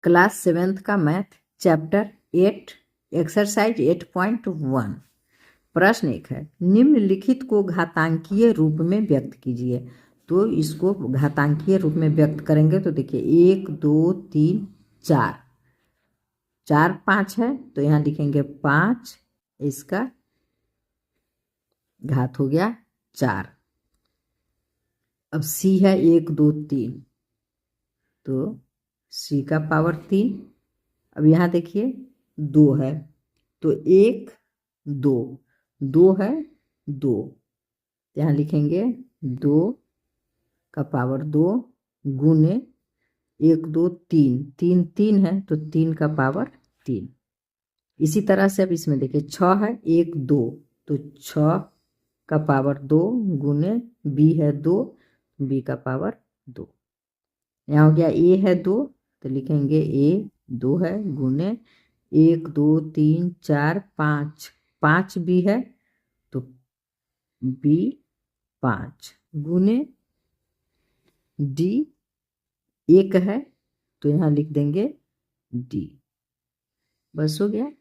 Class 7th का math chapter 8 exercise 8.1 प्रश्न 1 है, निम्नलिखित को घातांकीय रूप में व्यक्त कीजिए। तो इसको घातांकीय रूप में व्यक्त करेंगे तो देखिए 1 2 3 4 4 5 है तो यहाँ लिखेंगे 5, इसका घात हो गया 4। अब सी है 1 2 3 तो सी का पावर 3। अब यहाँ देखिए 2 है तो 1 2 2 है 2, यहाँ लिखेंगे 2 का पावर 2 गुने 1 2 3 3 3 है तो 3 का पावर 3। इसी तरह से अब इसमें देखिए 6 है 1 2 तो 6 का पावर 2 गुने बी है 2, बी का पावर 2। यहाँ हो गया ए है 2 तो लिखेंगे ए 2 है गुने 1 2 3 4 5 5 बी है तो बी 5 गुने डी 1 है तो यहाँ लिख देंगे डी। बस हो गया।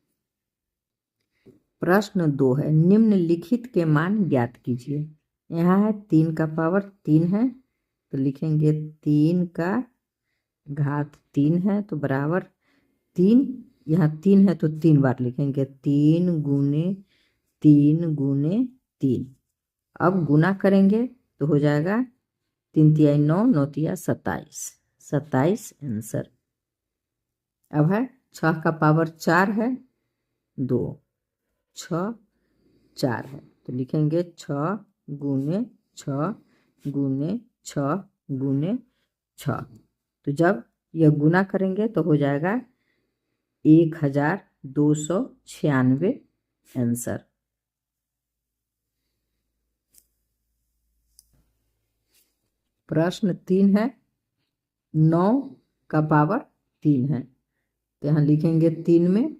प्रश्न 2 है, निम्नलिखित के मान ज्ञात कीजिए। यहाँ है 3 का पावर 3 है तो लिखेंगे 3 का घात 3 है तो बराबर 3, यहाँ 3 है तो 3 बार लिखेंगे 3 गुने 3 गुने 3। अब गुना करेंगे तो हो जाएगा 3 तिहाई 9 9 तिया 27 27 आंसर। अब है 6 का पावर 4 है 2 6 4 है तो लिखेंगे 6 गुने 6 गुने 6 गुने 6। तो जब यह गुना करेंगे तो हो जाएगा 1296 आंसर। प्रश्न 3 है, 9 का पावर 3 है तो यहाँ लिखेंगे 3 में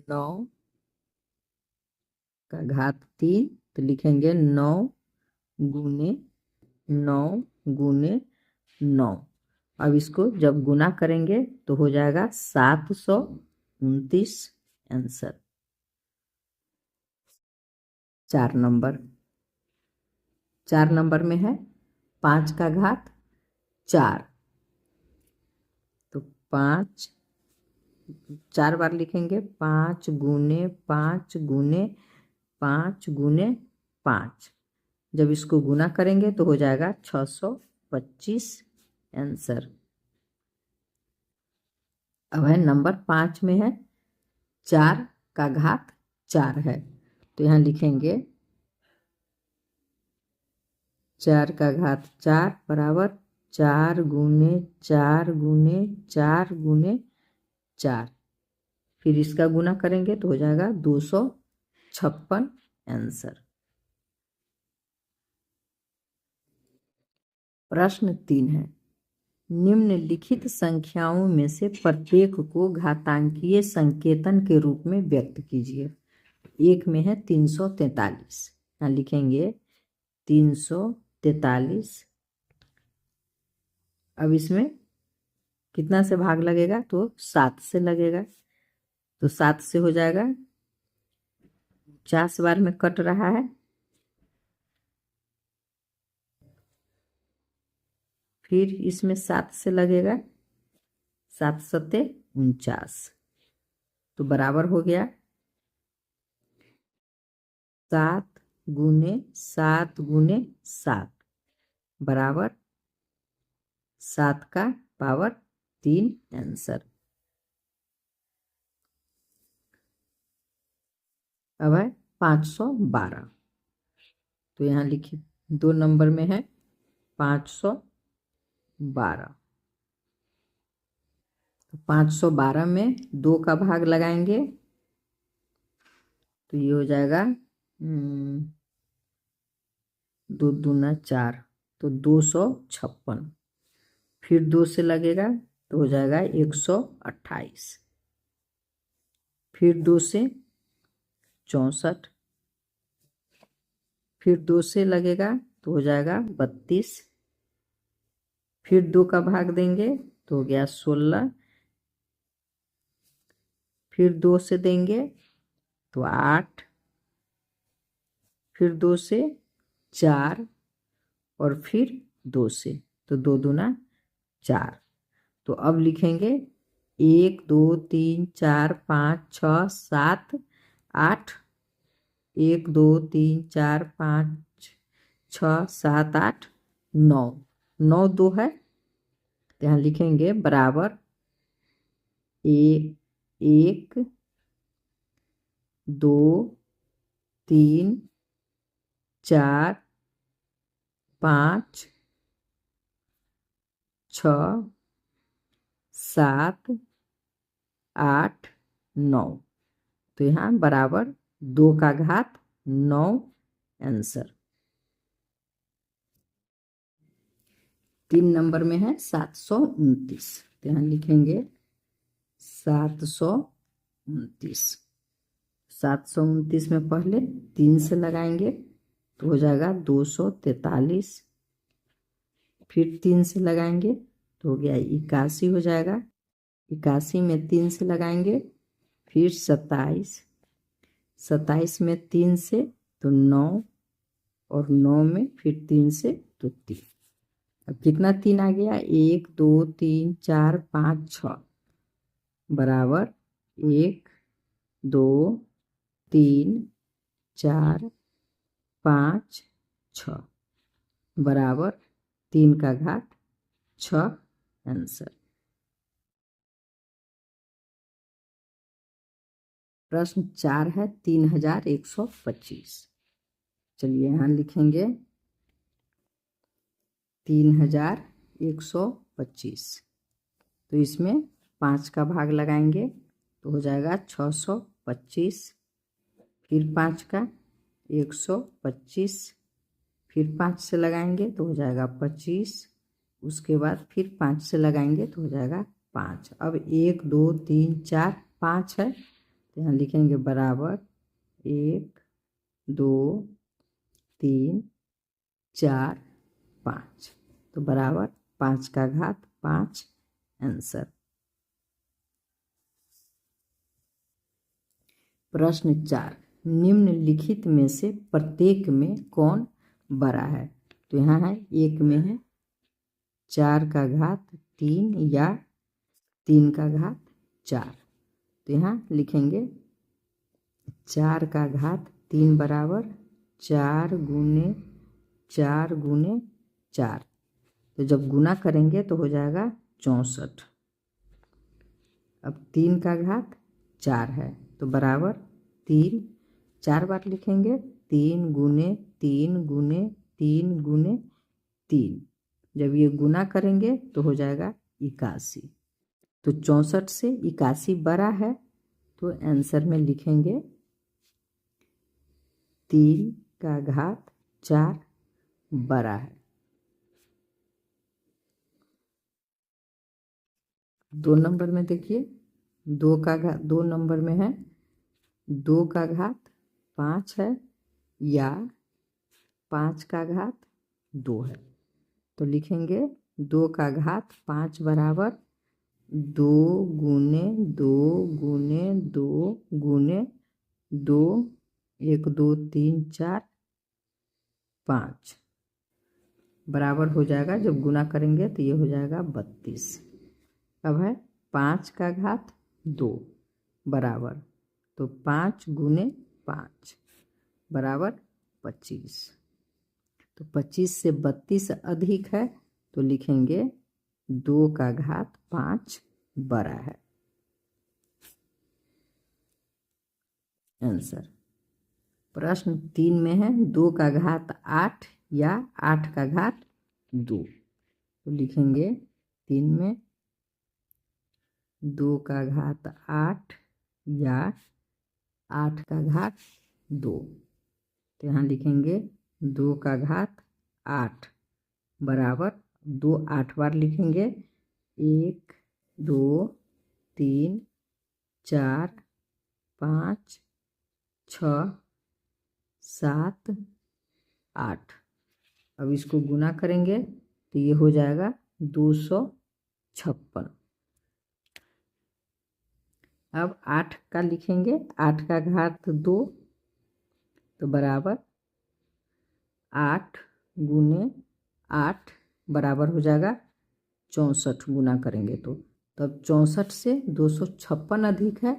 9 का घात 3 तो लिखेंगे 9 गुने 9 गुने 9। अब इसको जब गुना करेंगे तो हो जाएगा 729 आंसर। 4 नंबर में है 5 का घात 4 तो 5 4 बार लिखेंगे 5 गुने 5 गुने 5 गुने 5। जब इसको गुना करेंगे तो हो जाएगा 625 आंसर। अब है नंबर 5 में है 4 का घात 4 है तो यहाँ लिखेंगे 4 का घात 4 बराबर 4 गुने 4 गुने 4 गुने 4। फिर इसका गुना करेंगे तो हो जाएगा 256 आंसर। प्रश्न 3 है, निम्नलिखित संख्याओं में से प्रत्येक को घातांकीय संकेतन के रूप में व्यक्त कीजिए। एक में है 343, यहाँ लिखेंगे 343। अब इसमें कितना से भाग लगेगा तो 7 से लगेगा तो 7 से हो जाएगा 50 बार में कट रहा है। फिर इसमें 7 से लगेगा 7 सत्ते 49 तो बराबर हो गया 7 गुने 7 गुने 7 बराबर 7 का पावर 3 आंसर। अब है 512 तो यहाँ लिखिए 2 नंबर में है 512 तो 512 में 2 का भाग लगाएंगे तो ये हो जाएगा 2 दूना 4 तो 256। फिर 2 से लगेगा तो हो जाएगा 128। फिर 2 से 64। फिर 2 से लगेगा तो हो जाएगा 32। फिर 2 का भाग देंगे तो हो गया 16, फिर 2 से देंगे तो 8, फिर 2 से 4 और फिर 2 से, तो 2 दूना 4। तो अब लिखेंगे 1 2 3 4 5 6 7 8, 1 2 3 4 5 6 7 8 9, 9 2 है तो यहाँ लिखेंगे बराबर 1 1 2 3 4 5 6 7 8 9, तो यहाँ बराबर 2 का घात 9 आंसर। 3 नंबर में है 729, तो यहाँ लिखेंगे 729। 729 में पहले 3 से लगाएंगे तो हो जाएगा 243, फिर 3 से लगाएंगे तो हो गया 81 हो जाएगा, 81 में 3 से लगाएंगे फिर 27, 27 में 3 से तो 9 और 9 में फिर 3 से तो 3। अब कितना 3 आ गया 1 2 3 4 5 6 बराबर 1 2 3 4 5 6 बराबर 3 का घात 6 आंसर। प्रश्न 4 है 3125। चलिए यहाँ लिखेंगे 3125, तो इसमें 5 का भाग लगाएंगे तो हो जाएगा 625, फिर 5 का 125, फिर 5 से लगाएंगे तो हो जाएगा 25, उसके बाद फिर 5 से लगाएंगे तो हो जाएगा 5। अब 1 2 3 4 5 है तो यहाँ लिखेंगे बराबर 1 2 3 4 5, तो बराबर 5 का घात 5 आंसर। प्रश्न 4, निम्नलिखित में से प्रत्येक में कौन बड़ा है? तो यहाँ है 1 में है 4 का घात 3 या 3 का घात 4, तो यहाँ लिखेंगे 4 का घात 3 बराबर 4 गुने 4 गुने 4, तो जब गुना करेंगे तो हो जाएगा 64। अब 3 का घात 4 है तो बराबर 3, 4 बार लिखेंगे 3 गुने 3 गुने 3 गुने 3, जब ये गुना करेंगे तो हो जाएगा 81। तो 64 से 81 बड़ा है तो आंसर में लिखेंगे 3 का घात 4 बड़ा है। 2 नंबर में देखिए 2 का घात 2 नंबर में है 2 का घात 5 है या 5 का घात 2 है, तो लिखेंगे 2 का घात 5 बराबर 2 गुने 2 गुने 2 गुने 2, 1 2 3 4 5 बराबर हो जाएगा, जब गुना करेंगे तो ये हो जाएगा 32। अब है 5 का घात 2 बराबर, तो 5 गुने 5 बराबर 25, तो 25 से 32 अधिक है तो लिखेंगे 2 का घात 5 बड़ा है आंसर। प्रश्न 3 में है 2 का घात 8 या 8 का घात 2, तो लिखेंगे 3 में 2 का घात 8 या 8 का घात 2, तो यहाँ लिखेंगे 2 का घात 8 बराबर 2 8 बार लिखेंगे 1 2 3 4 5 6 7 8। अब इसको गुना करेंगे तो ये हो जाएगा 256। अब 8 का लिखेंगे, 8 का घात 2 तो बराबर 8 गुने 8 बराबर हो जाएगा 64। गुना करेंगे तो तब 64 से 256 अधिक है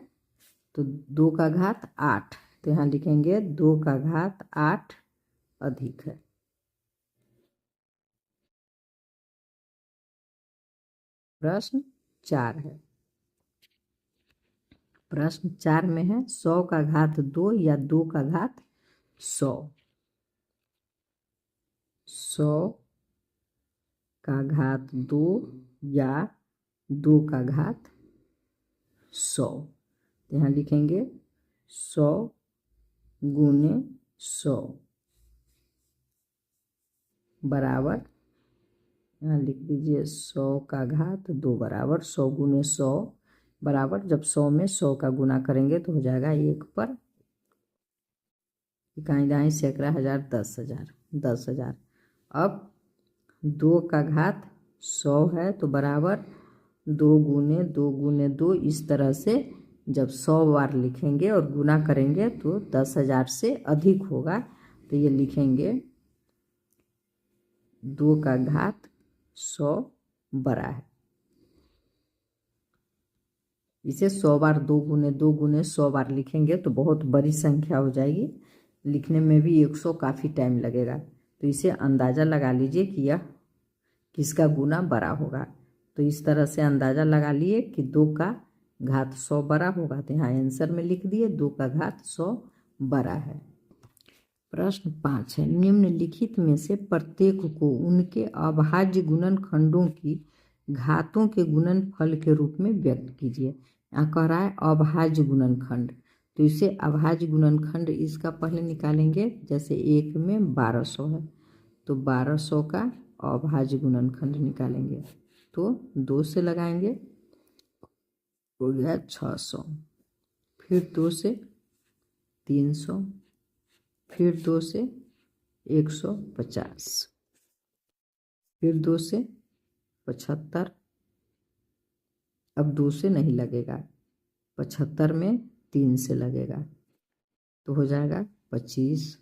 तो 2 का घात 8, तो यहाँ लिखेंगे 2 का घात 8 अधिक है। प्रश्न 4 है। प्रश्न 4 में है 100 का घात 2 या 2 का घात 100। 100 का घात 2 या 2 का घात 100, यहाँ लिखेंगे 100 गुने 100 बराबर, यहाँ लिख दीजिए 100 का घात 2 बराबर 100 गुने 100 बराबर, जब 100 में 100 का गुना करेंगे तो हो जाएगा 1 पर इकाई दाई सैकड़ा हजार 10,000 10,000। अब 2 का घात 100 है तो बराबर 2 गुने 2 गुने 2, इस तरह से जब 100 बार लिखेंगे और गुना करेंगे तो 10,000 से अधिक होगा, तो ये लिखेंगे 2 का घात 100 बड़ा है। इसे 100 बार 2 गुने 2 गुने 100 बार लिखेंगे तो बहुत बड़ी संख्या हो जाएगी, लिखने में भी 100 काफ़ी टाइम लगेगा, तो इसे अंदाज़ा लगा लीजिए कि यह किसका गुना बड़ा होगा। तो इस तरह से अंदाज़ा लगा लिए कि 2 का घात 100 बड़ा होगा, तो यहाँ आंसर में लिख दिए 2 का घात 100 बड़ा है। प्रश्न 5 है, निम्नलिखित में से प्रत्येक को उनके अभाज्य गुणनखंडों की घातों के गुणनफल के रूप में व्यक्त कीजिए। यहाँ कह रहा है अभाज्य गुणनखंड, तो इसे अभाज्य गुणनखंड इसका पहले निकालेंगे। जैसे 1 में 1200 है तो 1200 का अभाज्य गुणनखंड निकालेंगे तो 2 से लगाएंगे हो गया 600, फिर 2 से 300, फिर 2 से 150, फिर 2 से 75, अब 2 से नहीं लगेगा, 75 में 3 से लगेगा तो हो जाएगा 25।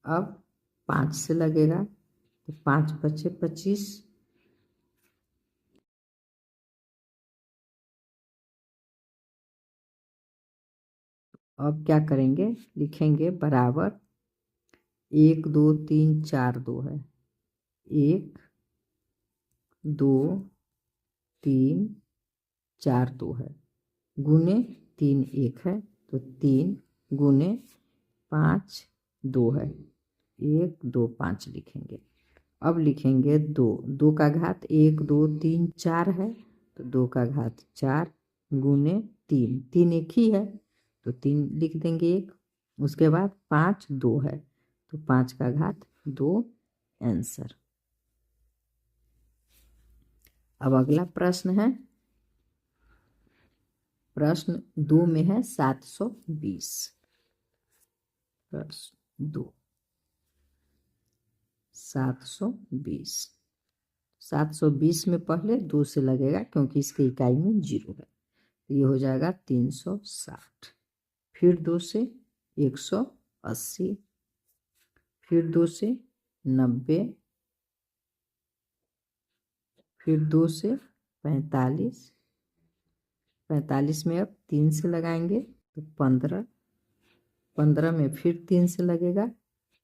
अब 5 से लगेगा तो 5 बचे 25, अब क्या करेंगे, लिखेंगे बराबर 1 2 3 4 2 है, 1 2 3 4 2 है, गुने 3 1 है तो 3 गुने 5 2 है, 1 2 5 लिखेंगे। अब लिखेंगे 2, 2 का घात 1 2 3 4 है तो 2 का घात 4 गुने 3, 3 एक ही है तो 3 लिख देंगे 1, उसके बाद 5 2 है तो 5 का घात 2 आंसर। अब अगला प्रश्न है, प्रश्न 2 में है 720। प्रश्न 2 720, 720 में पहले 2 से लगेगा क्योंकि इसके इकाई में 0 है, तो ये हो जाएगा 360, फिर 2 से 180, फिर 2 से 90, फिर 2 से 45, 45 में अब 3 से लगाएंगे तो 15, 15 में फिर 3 से लगेगा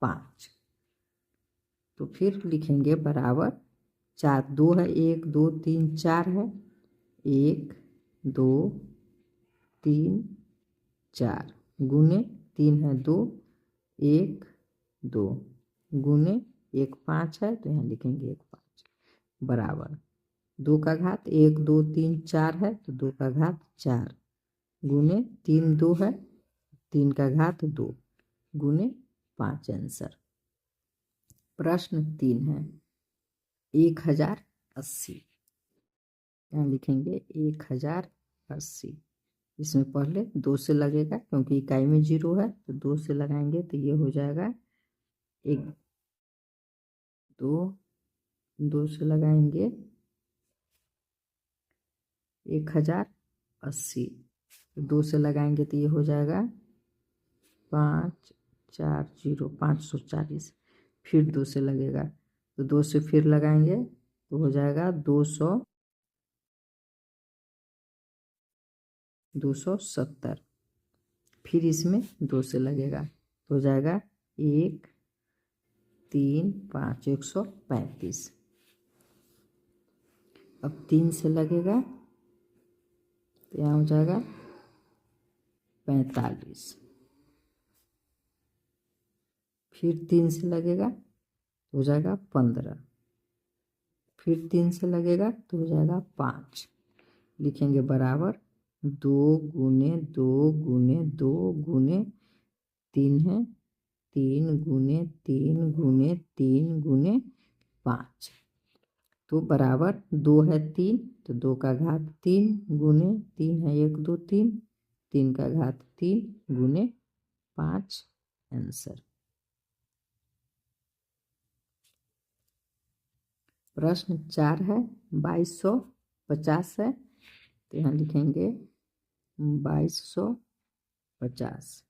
5, तो फिर लिखेंगे बराबर 4 2 है, 1 2 3 4 है, 1 2 3 4 गुने 3 है 2, 1 2 गुने 1 5 है तो यहाँ लिखेंगे 1 5 बराबर 2 का घात 1 2 3 4 है तो 2 का घात 4 गुने 3 2 है, 3 का घात 2 गुने 5 आंसर। प्रश्न 3 है 1080, यहाँ लिखेंगे 1080, इसमें पहले 2 से लगेगा क्योंकि इकाई में 0 है तो 2 से लगाएंगे तो ये हो जाएगा 1 2 2 से लगाएंगे 1080, 2 से लगाएंगे तो ये हो जाएगा 540 540। फिर 2 से लगेगा तो 2 से फिर लगाएंगे तो हो जाएगा 270। फिर इसमें 2 से लगेगा तो हो जाएगा 1 3 5 135। अब 3 से लगेगा तो यहाँ हो जाएगा 45। फिर 3 से लगेगा तो हो जाएगा 15। फिर 3 से लगेगा तो हो जाएगा 5। लिखेंगे बराबर 2 गुने 2 गुने 2 गुने 3 है, 3 गुने 3 गुने 3 गुने 5। तो बराबर 2 है 3 तो 2 का घात 3 गुने 3 है 1 2 3, 3 का घात 3 गुने 5 आंसर। प्रश्न 4 है 2250 है तो यहाँ लिखेंगे 2250।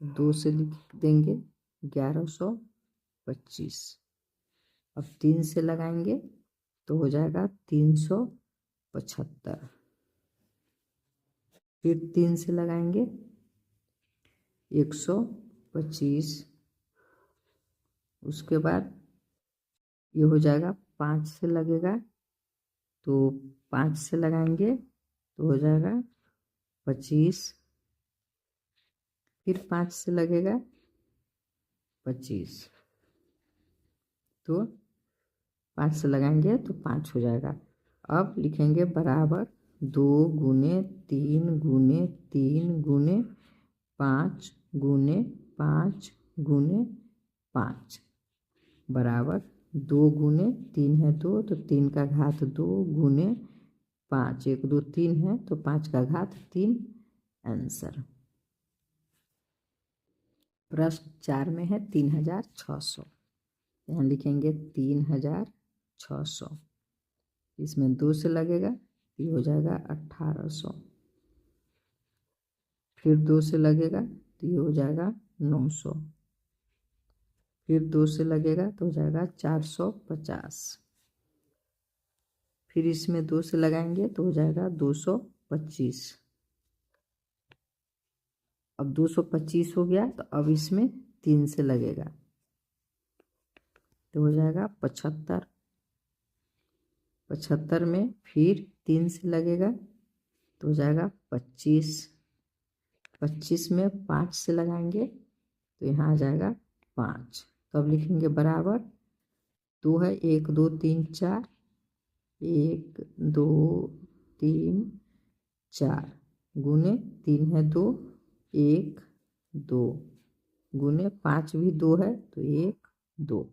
2 से लिख देंगे 1125। अब 3 से लगाएंगे तो हो जाएगा 375। फिर 3 से लगाएंगे 125। उसके बाद ये हो जाएगा 5 से लगेगा तो 5 से लगाएंगे तो हो जाएगा 25। फिर 5 से लगेगा 25 तो 5 से लगाएंगे तो 5 हो जाएगा। अब लिखेंगे बराबर 2 गुने 3 गुने 3 गुने 5 गुने 5 गुने 5 बराबर 2 गुने 3 है 2 तो 3 का घात 2 गुने 5 1 2 3 है तो 5 का घात 3 आंसर। प्रश्न 4 में है 3600। यहाँ लिखेंगे 3600। इसमें 2 से लगेगा ये हो जाएगा 1800। फिर 2 से लगेगा तो ये हो जाएगा 900। फिर 2 से लगेगा तो हो जाएगा 450। फिर इसमें 2 से लगाएंगे तो हो जाएगा 225। अब 225 हो गया तो अब इसमें 3 से लगेगा तो हो जाएगा 75। 75 में फिर 3 से लगेगा तो हो जाएगा 25। 25 में 5 से लगाएंगे तो यहाँ आ जाएगा 5। तो अब लिखेंगे बराबर 2 है 1 2 3 4 1 2 3 4 गुने 3 है 2 1 2 गुने 5 भी 2 है तो 1 2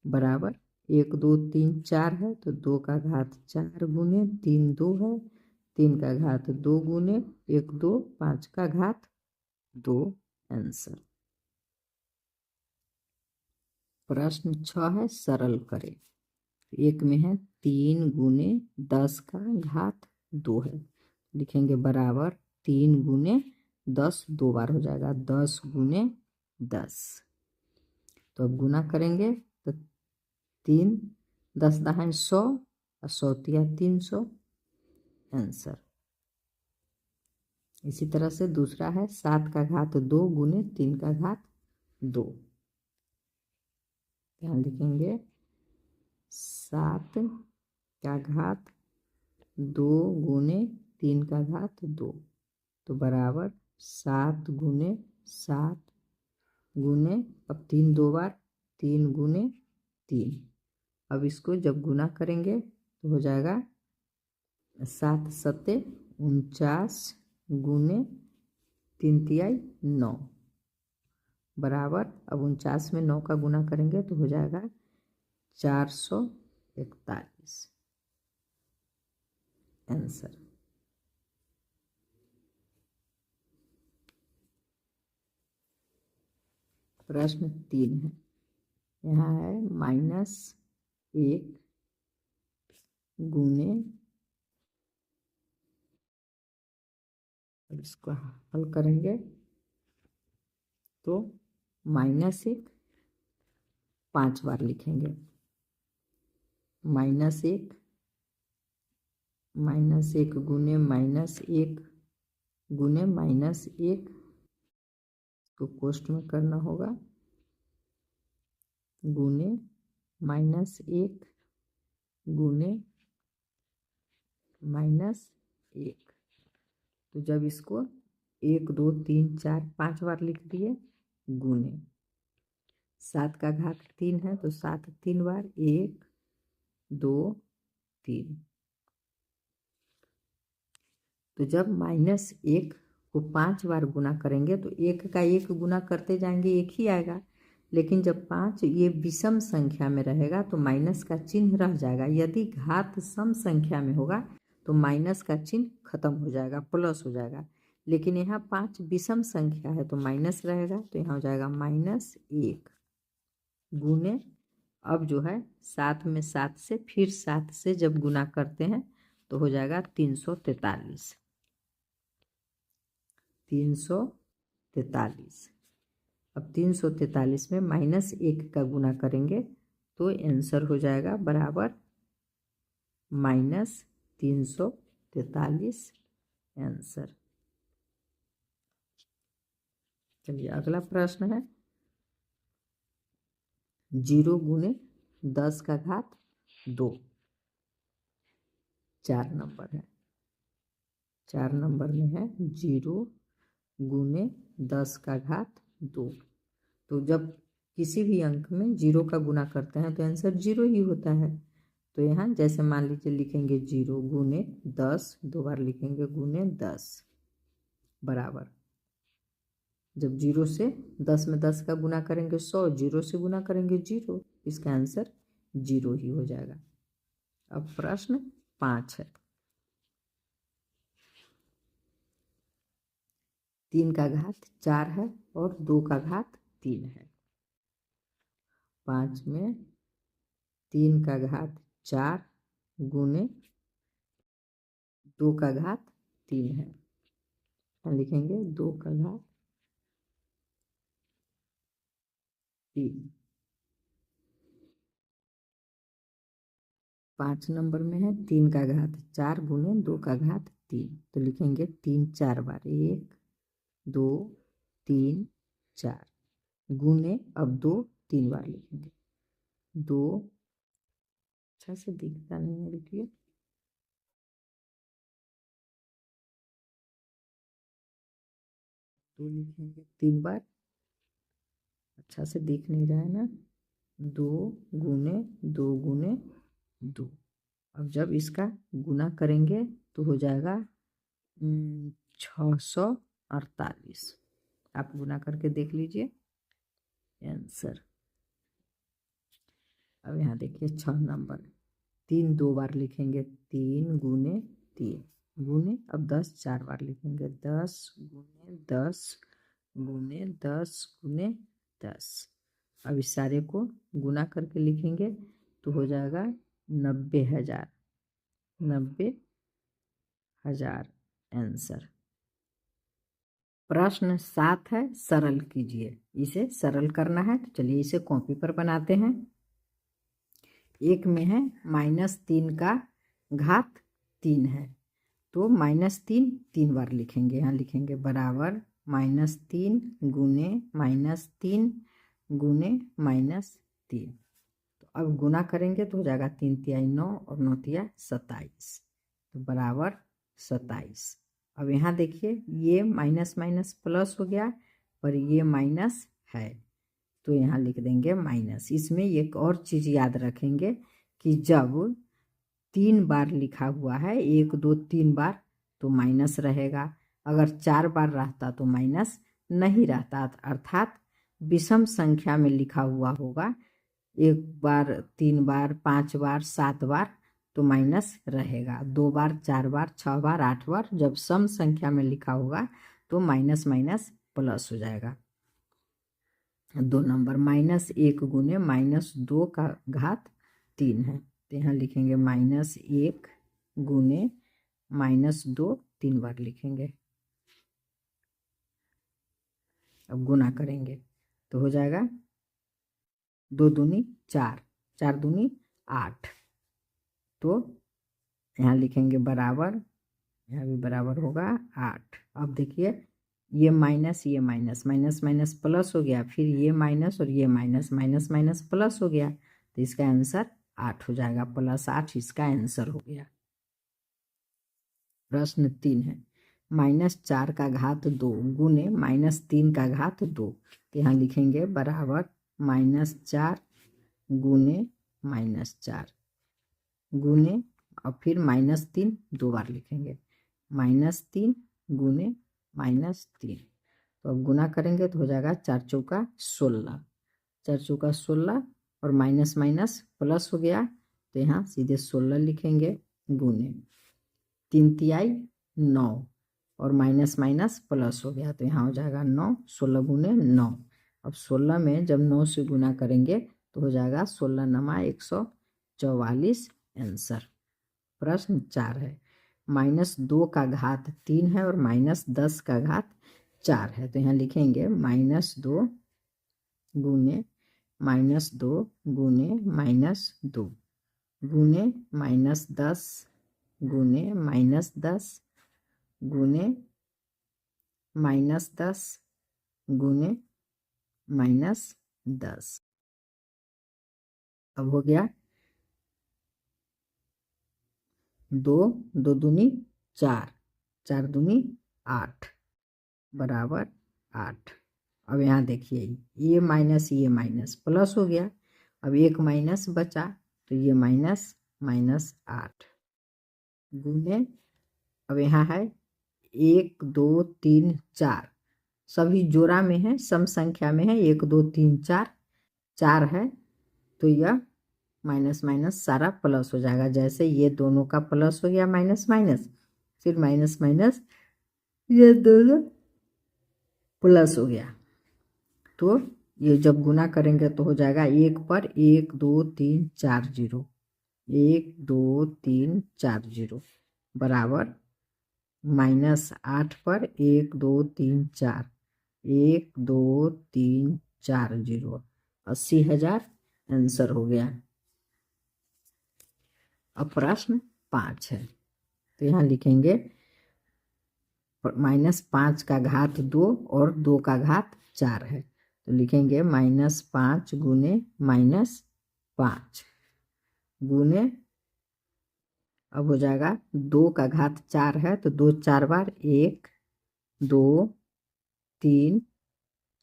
बराबर 1 2 3 4 है तो 2 का घात 4 गुने 3 2 है 3 का घात 2 गुने 1 2 5 का घात 2 आंसर। प्रश्न 6 है सरल करें। एक में है 3 गुने 10 का घात 2 है। लिखेंगे बराबर 3 गुने 10 दो बार हो जाएगा 10 गुने 10। तो अब गुना करेंगे तो 3 10 दहाई 100 और 100 तिया 300 आंसर। इसी तरह से दूसरा है 7 का घात 2 गुने 3 का घात 2। यहाँ लिखेंगे 7 का घात 2 गुने 3 का घात 2 तो बराबर 7 गुने 7 गुने अब 3 दो बार 3 गुने 3। अब इसको जब गुना करेंगे तो हो जाएगा 7 सत्ते 49 गुने 3 तिहाई 9 बराबर अब 49 में 9 का गुना करेंगे तो हो जाएगा 441 आंसर। प्रश्न 3 है। यहाँ है -1 गुने, इसको हल करेंगे तो -1 5 बार लिखेंगे। -1 गुने -1 गुने -1 को कोष्ठ में करना होगा, गुने -1 गुने -1। तो जब इसको 1 2 3 4 5 बार लिख दिए, गुने 7 का घात 3 है तो 7 3 बार, 1 2 3। तो जब -1 को 5 बार गुना करेंगे तो 1 का 1 गुना करते जाएंगे 1 ही आएगा, लेकिन जब 5 ये विषम संख्या में रहेगा तो माइनस का चिन्ह रह जाएगा। यदि घात सम संख्या में होगा तो माइनस का चिन्ह खत्म हो जाएगा, प्लस हो जाएगा, लेकिन यहाँ 5 विषम संख्या है तो माइनस रहेगा, तो यहाँ हो जाएगा -1 गुने, अब जो है 7 में 7 से फिर 7 से जब गुना करते हैं तो हो जाएगा 343। 343। अब 343 में -1 का गुना करेंगे तो आंसर हो जाएगा बराबर -343 आंसर। चलिए अगला प्रश्न है 0 गुने 10 का घात 2। 4 नंबर है, 4 नंबर में है 0 गुने 10 का घात 2। तो जब किसी भी अंक में 0 का गुना करते हैं तो आंसर 0 ही होता है। तो यहाँ जैसे मान लीजिए लिखेंगे 0 गुने 10, 2 बार लिखेंगे गुने 10 बराबर, जब 0 से 10 में 10 का गुना करेंगे 100, 0 से गुना करेंगे 0, इसका आंसर 0 ही हो जाएगा। अब प्रश्न 5 है। 3 का घात 4 है और 2 का घात 3 है। 5 में 3 का घात 4 गुने 2 का घात 3 है, लिखेंगे 2 का घात 3। 5 नंबर में है 3 का घात 4 गुने 2 का घात 3, तो लिखेंगे 3 4 बार, 1 2 3 4 गुने, अब 2 3 बार लिखेंगे 2, अच्छा से दिखता नहीं है, लिखिए 2 लिखेंगे 3 बार, अच्छा से दिख नहीं रहा है ना, 2 गुने 2 गुने 2। अब जब इसका गुना करेंगे तो हो जाएगा 648। आप गुना करके देख लीजिए आंसर। अब यहाँ देखिए 6 नंबर, 3 2 बार लिखेंगे, 3 गुने 3 गुने, अब 10 4 बार लिखेंगे, 10 गुने 10 गुने 10 गुने 10। अब इस सारे को गुना करके लिखेंगे तो हो जाएगा 90,000। 90,000 आंसर। प्रश्न 7 है, सरल कीजिए। इसे सरल करना है तो चलिए इसे कॉपी पर बनाते हैं। एक में है -3 का घात 3 है, तो -3 3 बार लिखेंगे, यहाँ लिखेंगे बराबर -3 गुने -3 गुने -3। तो अब गुना करेंगे तो हो जाएगा 3 तिहाई 9 और 9 तिहाई 27, तो बराबर 27। अब यहाँ देखिए ये माइनस माइनस प्लस हो गया और ये माइनस है, तो यहाँ लिख देंगे माइनस। इसमें एक और चीज़ याद रखेंगे कि जब 3 बार लिखा हुआ है, 1 2 3 बार, तो माइनस रहेगा। अगर 4 बार रहता तो माइनस नहीं रहता, अर्थात विषम संख्या में लिखा हुआ होगा 1 बार 3 बार 5 बार 7 बार तो माइनस रहेगा। 2 बार 4 बार 6 बार 8 बार जब सम संख्या में लिखा होगा तो माइनस माइनस प्लस हो जाएगा। 2 नंबर -1 गुने -2 का घात 3 है, तो यहाँ लिखेंगे -1 गुने -2 3 बार लिखेंगे। अब गुना करेंगे तो हो जाएगा 2 दूनी 4, 4 दूनी 8, तो यहाँ लिखेंगे बराबर, यहाँ भी बराबर होगा 8। अब देखिए ये माइनस माइनस माइनस प्लस हो गया, फिर ये माइनस और ये माइनस माइनस माइनस प्लस हो गया, तो इसका आंसर 8 हो जाएगा, +8 इसका आंसर हो गया। प्रश्न 3 है -4 का घात 2 गुने -3 का घात 2, तो यहाँ लिखेंगे बराबर -4 गुने -4 गुने और फिर -3 2 बार लिखेंगे, -3 गुने -3, तो अब गुना करेंगे तो हो जाएगा 4 चौका 16, 4 चौका 16 और माइनस माइनस प्लस हो गया, तो यहाँ सीधे 16 लिखेंगे गुने 3 तिहाई 9 और माइनस माइनस प्लस हो गया, तो यहाँ हो जाएगा 9, 16 गुने 9। अब 16 में जब 9 से गुना करेंगे तो हो जाएगा 16 नमा 144 आंसर। प्रश्न 4 है -2 का घात 3 है और -10 का घात 4 है, तो यहाँ लिखेंगे -2 गुने -2 गुने -2 गुने -10 गुने -10 गुने -10 गुने -10। अब हो गया 2 2 दूनी 4, 4 दूनी 8 बराबर 8। अब यहाँ देखिए ये माइनस प्लस हो गया, अब एक माइनस बचा, तो ये -8 गुने, अब यहाँ है 1 2 3 4 सभी जोड़ा में है, सम संख्या में है, 1 2 3 4 4 है, तो यह माइनस माइनस सारा प्लस हो जाएगा, जैसे ये दोनों का प्लस हो गया माइनस माइनस, फिर माइनस माइनस ये दोनों प्लस हो गया, तो ये जब गुना करेंगे तो हो जाएगा 1 पर 1 2 3 4 0, 1 2 3 4 0 बराबर -8 पर 1 2 3 4, 1 2 3 4 0, 80,000 आंसर हो गया। अब प्रश्न 5 है, तो यहाँ लिखेंगे -5 का घात 2 और 2 का घात 4 है, तो लिखेंगे -5 गुने -5 गुने, अब हो जाएगा 2 का घात 4 है, तो 2 4 बार 1 2 3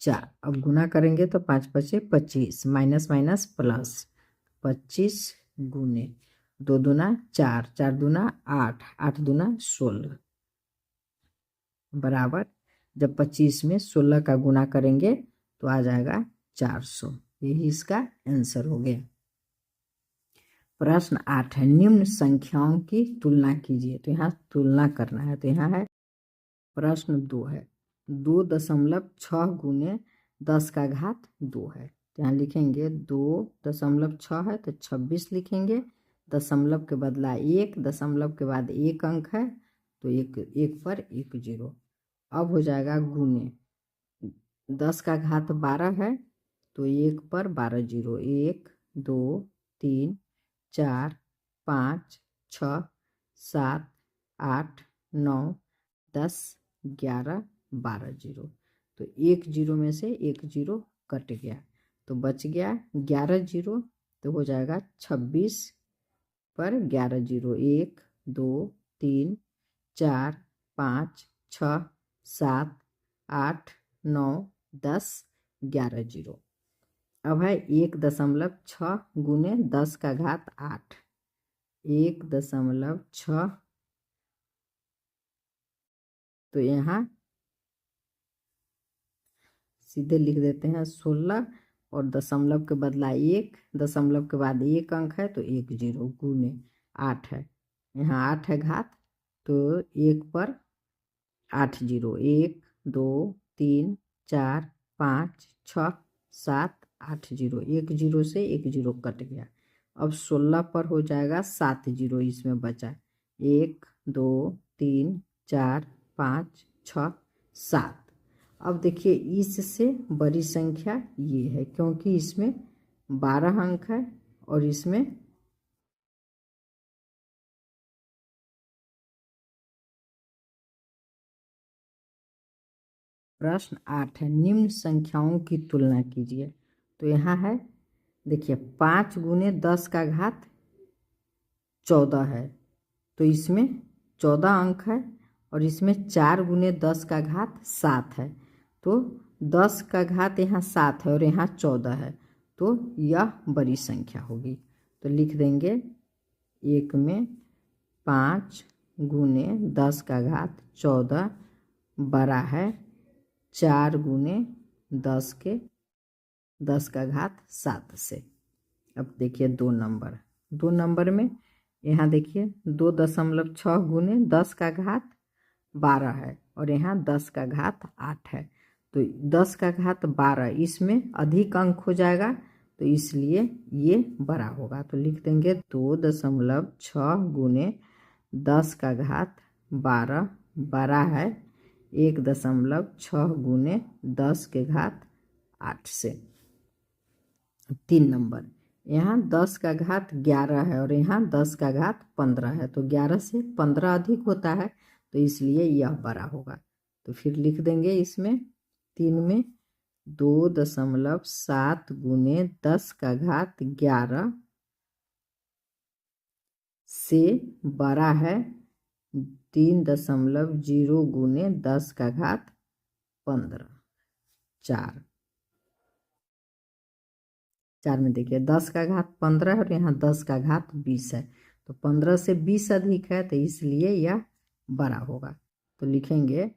4, अब गुना करेंगे तो 5 5 25 माइनस माइनस प्लस 25 गुने 2 दूना 4, 4 दूना 8, 8 दूना 16 बराबर, जब 25 में 16 का गुना करेंगे तो आ जाएगा 400, यही इसका आंसर हो गया। प्रश्न 8 है निम्न संख्याओं की तुलना कीजिए, तो यहाँ तुलना करना है, तो यहाँ है प्रश्न 2 है 2.6 गुने 10 का घात 2 है, तो यहाँ लिखेंगे 2.6 है तो 26 लिखेंगे, दशमलव के बदला 1, दशमलव के बाद 1 अंक है तो एक पर 1 0। अब हो जाएगा गुने 10 का घात 12 है तो 1 पर 12 0, 1 2 3 4 5 6 7 8 9 10 11 12 0, तो 1 0 में से 1 0 कट गया तो बच गया 11 0, तो हो जाएगा 26 पर 11 0, 1 2 3 4 5 6 7 8 9 10 11 0। अब है 1.6 गुने 10 का घात 8, 1.6, तो यहाँ सीधे लिख देते हैं 16 और दशमलव के बदला 1, दशमलव के बाद 1 अंक है तो 1 0 गुने 8 है, यहाँ 8 है घात तो 1 पर 8 0, 1 2 3 4 5 6 7 8 जीरो, एक जीरो से एक जीरो कट गया। अब 16 पर हो जाएगा 7 जीरो, इसमें बचा 1 2 3 4 5 6 7। अब देखिए इससे बड़ी संख्या ये है, क्योंकि इसमें 12 अंक है और इसमें प्रश्न 8 है, निम्न संख्याओं की तुलना कीजिए। तो यहाँ है, देखिए 5 गुने 10 का घात 14 है, तो इसमें 14 अंक है और इसमें 4 गुने 10 का घात 7 है। तो 10 का घात यहाँ 7 है और यहाँ 14 है, तो यह बड़ी संख्या होगी। तो लिख देंगे एक में 5 गुने 10 का घात 14 बड़ा है 4 गुने 10 का घात 7 से। अब देखिए 2 नंबर में यहाँ देखिए 2.6 गुने 10 का घात 12 है और यहाँ 10 का घात 8 है। तो 10 का घात 12 इसमें अधिक अंक हो जाएगा, तो इसलिए ये बड़ा होगा। तो लिख देंगे 2.6 गुने 10 का घात 12 बड़ा है 1.6 गुने 10 के घात 8 से। 3 नंबर, यहाँ 10 का घात 11 है और यहाँ 10 का घात 15 है, तो 11 से 15 अधिक होता है, तो इसलिए यह बड़ा होगा। तो फिर लिख देंगे इसमें 3 में 2.7 गुने 10 का घात 11 से बड़ा है 3.0 गुने 10 का घात 15। 4 में देखिए 10 का घात 15 है और यहाँ 10 का घात 20 है, तो 15 से 20 अधिक है, तो इसलिए यह बड़ा होगा। तो लिखेंगे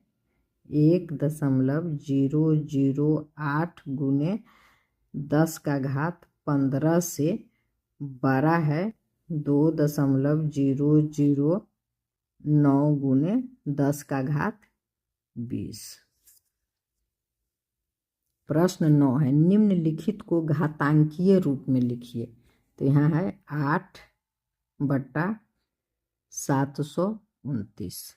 1.008 गुने 10 का घात 15 से बड़ा है 2.009 गुने 10 का घात 20। प्रश्न 9 है, निम्नलिखित को घातांकीय रूप में लिखिए। तो यहाँ है 8/729,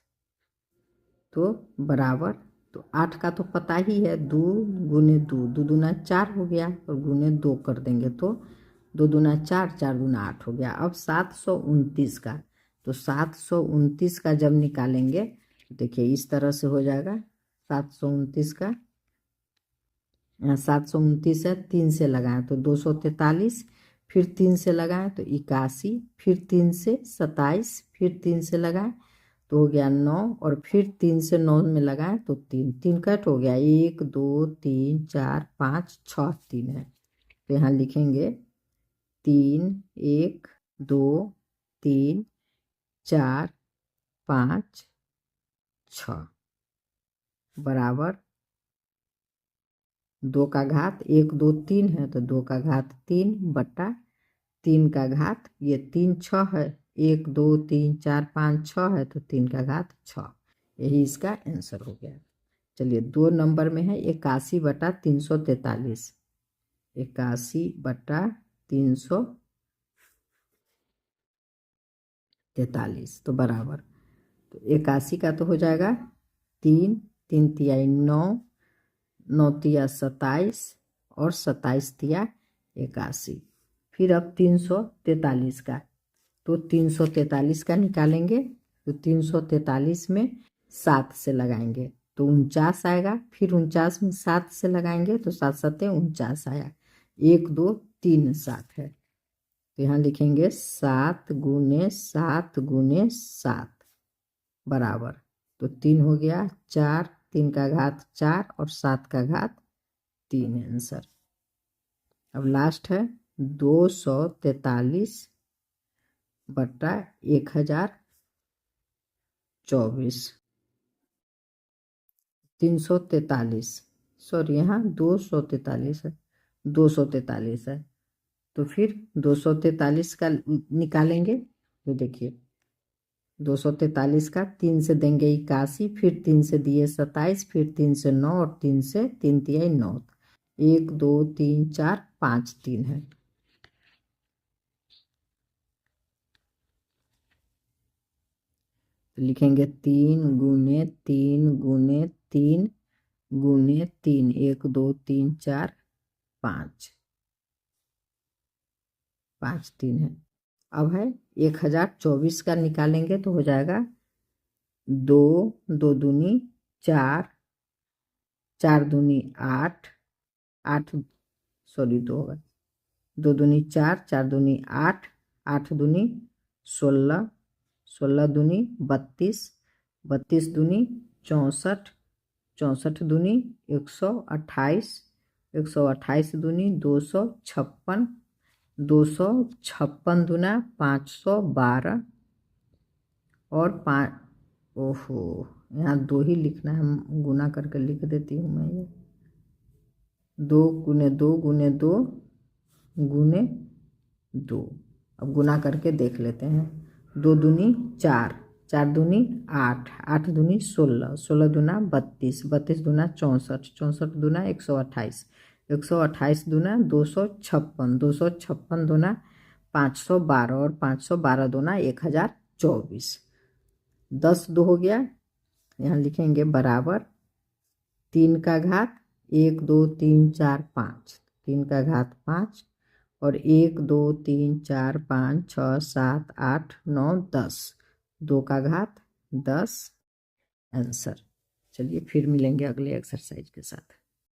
तो बराबर, तो 8 का तो पता ही है, 2 गुने 2, 2 दूना 4 हो गया और गुने 2 कर देंगे तो 2 दूना 4, 4 दूना 8 हो गया। अब 729 का, तो 729 का जब निकालेंगे देखिए इस तरह से हो जाएगा। 729 का, यहाँ 729 है, 3 से लगाएं तो 243, फिर 3 से लगाएं तो 81, फिर 3 से 27, फिर 3 से लगाएं तो हो गया 9, और फिर 3 से 9 में लगाएं तो 3, 3 कट हो गया, 1 2 3 4 5 6 3 है। तो यहाँ लिखेंगे 3 1 2 3 4 5 6 बराबर 2 का घात 1 2 3 है, तो 2 का घात 3 बटा 3 का घात, ये 3 6 है, 1 2 3 4 5 6 है, तो 3 का घात 6, यही इसका आंसर हो गया। चलिए 2 नंबर में है 81/343, 81/343, तो बराबर, तो 81 का तो हो जाएगा 3 3 तिया 9, 9 तिया 27 और 27 तिया 81। फिर अब 343 का, तो 343 का निकालेंगे, तो 343 में 7 से लगाएंगे तो 49 आएगा, फिर 49 में 7 से लगाएंगे तो 7 7 49 आया, 1 2 3 7 है। तो यहाँ लिखेंगे 7 गुने 7 गुने 7 बराबर, तो 3 हो गया 4, 3 का घात 4 और 7 का घात 3 है आंसर। अब लास्ट है 243/1024, 343, सॉरी यहाँ 243 है, 243 है, तो फिर 243 का निकालेंगे, तो देखिए 243 का 3 से देंगे 81, फिर 3 से दिए 27, फिर 3 से 9 और 3 से 3 तिया 9, 1 2 3 4 5 3 है। तो लिखेंगे 3 गुने 3 गुने 3 गुने 3, 1 2 3 4 5, 5 3 है। अब है 1024 का निकालेंगे तो हो जाएगा 2 2 दूनी 4, 4 दूनी 8, 8 सॉरी 2 होगा, 2 दूनी 4, 4 दूनी 8, 8 दूनी 16, 16 दूनी 32, 32 दूनी 64, 64 दूनी 128, 128 दूनी 256, 256 दूना 512 और 5, ओहो यहाँ 2 ही लिखना है, गुना करके लिख देती हूँ मैं ये, 2 गुने 2 गुने 2 गुने 2। अब गुना करके देख लेते हैं। 2 दूनी 4, 4 दूनी 8, 8 दूनी 16, 16 दूना 32, 32 दूना 64, 64 दूना 128, 128 दूना 256, 256 दूना 512 और 512 दूना 1024। 10 2 हो गया, यहाँ लिखेंगे बराबर 3 का घात 1 2 3 4 5, 3 का घात 5 और 1 2 3 4 5 6 7 8 9 10, 2 का घात 10 आंसर। चलिए फिर मिलेंगे अगले एक्सरसाइज के साथ।